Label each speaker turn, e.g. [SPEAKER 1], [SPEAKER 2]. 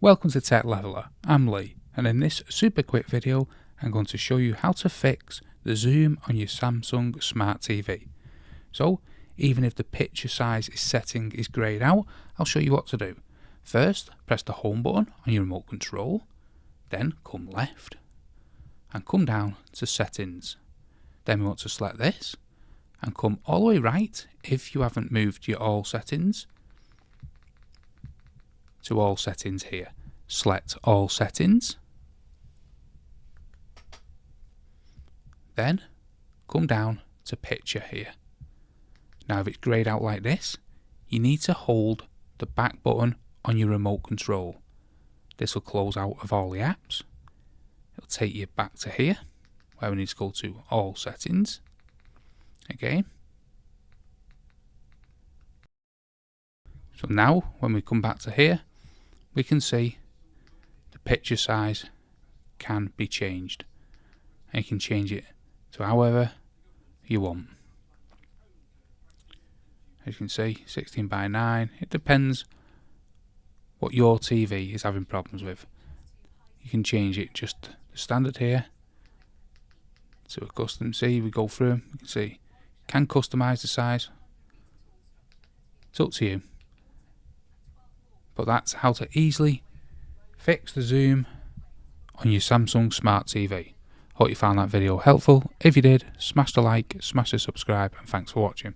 [SPEAKER 1] Welcome to Tech Leveler, I'm Lee, and in this super quick video I'm going to show you how to fix the zoom on your Samsung Smart TV. So even if the picture size setting is greyed out, I'll show you what to do. First, press the home button on your remote control, then come left and come down to settings. Then we want to select this and come all the way right if you haven't moved your all settings to all settings here. Select all settings, then come down to picture here. Now if it's greyed out like this, you need to hold the back button on your remote control. This will close out of all the apps. It'll take you back to here where we need to go to all settings again. So now when we come back to here, we can see the picture size can be changed, and you can change it to however you want. As you can see, 16:9. It depends what your TV is having problems with. You can change it just the standard here to a custom. See, we go through them. You can see, can customize the size. It's up to you. But that's how to easily fix the zoom on your Samsung Smart TV. Hope you found that video helpful. If you did, smash the like, smash the subscribe, and thanks for watching.